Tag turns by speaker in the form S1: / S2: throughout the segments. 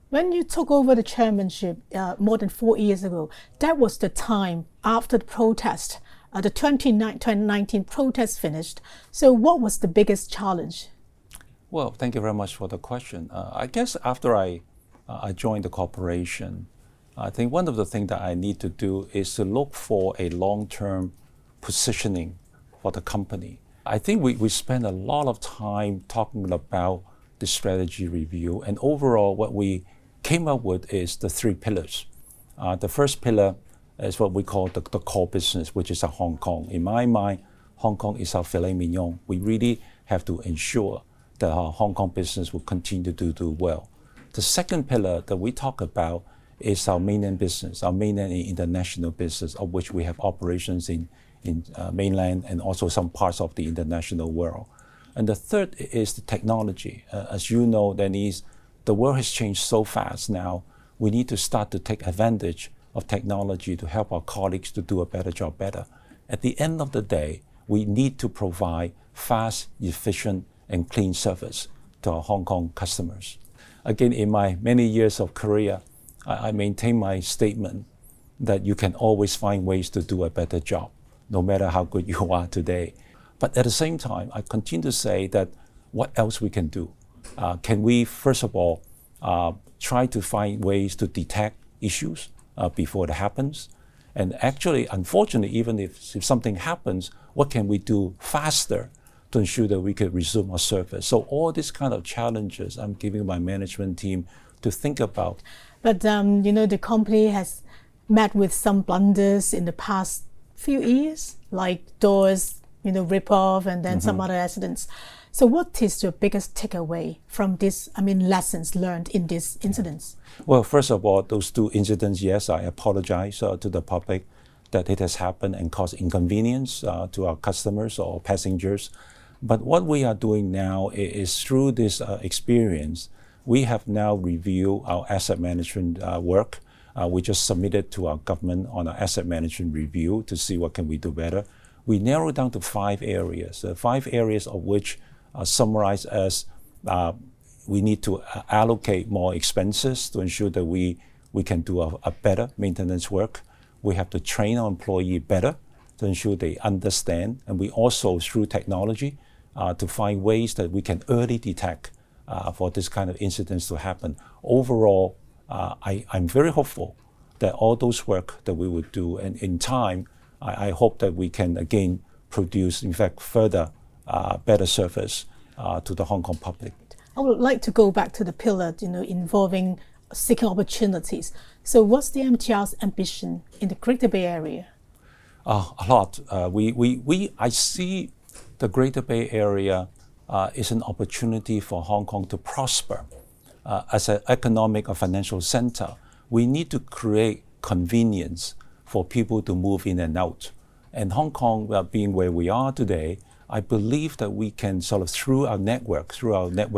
S1: When you took over the chairmanship more than 4 years ago, that was the time after the protest, the 2019 protest finished. So what was the biggest challenge?
S2: Well, thank you very much for the question. I guess after I joined the corporation, I think one of the things that I need to do is to look for a long-term positioning for the company. I think we spent a lot of time talking about the strategy review, and overall what we came up with is the three pillars. The first pillar is what we call the core business, which is Hong Kong. In my mind, Hong Kong is our filet mignon. We really have to ensure that our Hong Kong business will continue to do well. The second pillar that we talk about is our mainland business, our mainland and international business, of which we have operations in mainland and also some parts of the international world. And the third is the technology. As you know, Denise, the world has changed so fast now. We need to start to take advantage of technology to help our colleagues to do a better job better. At the end of the day, we need to provide fast, efficient, and clean service to our Hong Kong customers. Again, in my many years of career, I maintain my statement that you can always find ways to do a better job, no matter how good you are today. But at the same time, I continue to say that what else we can do? Can we, first of all, try to find ways to detect issues before it happens? And actually, unfortunately, even if something happens, what can we do faster to ensure that we can resume our service? So all these kind of challenges I'm giving my management team to think about.
S1: But the company has met with some blunders in the past few years, like doors, rip off, and then some other accidents. So what is your biggest takeaway from this, lessons learned in these incidents?
S2: Well, first of all, those two incidents, yes, I apologize to the public that it has happened and caused inconvenience to our customers or passengers. But what we are doing now is through this experience, we have now reviewed our asset management work. We just submitted to our government on our asset management review to see what can we do better. We narrowed down to 5 areas, 5 areas of which are summarized as we need to allocate more expenses to ensure that we can do a better maintenance work. We have to train our employee better to ensure they understand. And we also, through technology, to find ways that we can early detect for this kind of incidents to happen. Overall, I'm very hopeful that all those work that we would do, and in time, I hope that we can again produce, in fact, further better service to the Hong Kong public.
S1: I would like to go back to the pillar, involving seeking opportunities. So what's the MTR's ambition in the Greater Bay Area?
S2: A lot. I see the Greater Bay Area is an opportunity for Hong Kong to prosper. As an economic or financial center, we need to create convenience for people to move in and out. And Hong Kong, being where we are today, I believe that we can sort of, through our network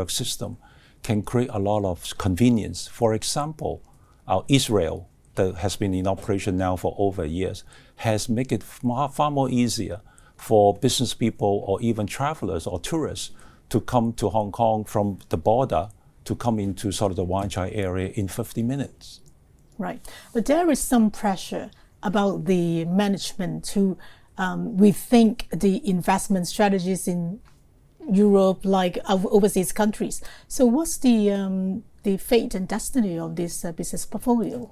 S2: system, can create a lot of convenience. For example, our Israel, that has been in operation now for over years, has made it far more easier for business people or even travelers or tourists to come to Hong Kong from the border to come into sort of the Wan Chai area in 50 minutes.
S1: Right. But there is some pressure about the management to rethink the investment strategies in Europe, like overseas countries. So what's the fate and destiny of this business portfolio?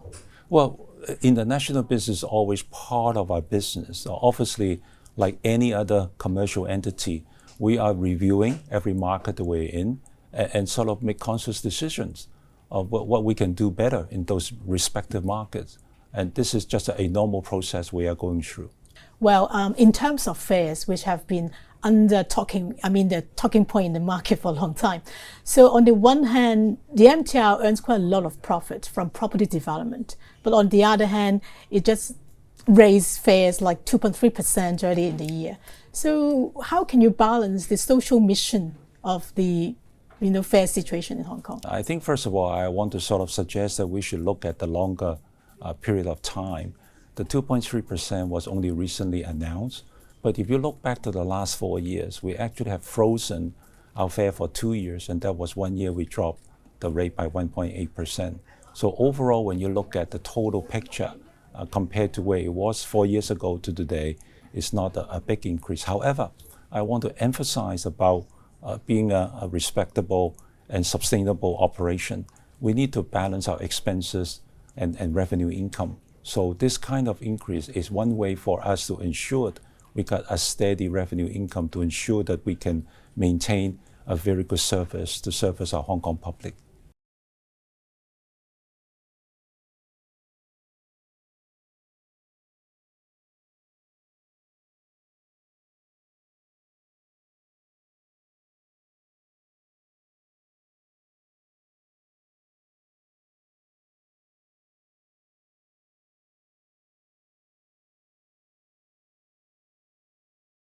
S2: Well, international business is always part of our business. Obviously, like any other commercial entity, we are reviewing every market that we're in and sort of make conscious decisions of what we can do better in those respective markets. And this is just a normal process we are going through.
S1: Well, in terms of fares, which have been the talking point in the market for a long time. So on the one hand, the MTR earns quite a lot of profit from property development. But on the other hand, it just raised fares like 2.3% early in the year. So how can you balance the social mission of the fare situation in Hong Kong?
S2: I think, first of all, I want to sort of suggest that we should look at the longer period of time. The 2.3% was only recently announced. But if you look back to the last 4 years, we actually have frozen our fare for 2 years, and that was 1 year we dropped the rate by 1.8%. So overall, when you look at the total picture, compared to where it was 4 years ago to today, it's not a big increase. However, I want to emphasize about being a respectable and sustainable operation. We need to balance our expenses and revenue income. So this kind of increase is one way for us to ensure we got a steady revenue income to ensure that we can maintain a very good service to service our Hong Kong public.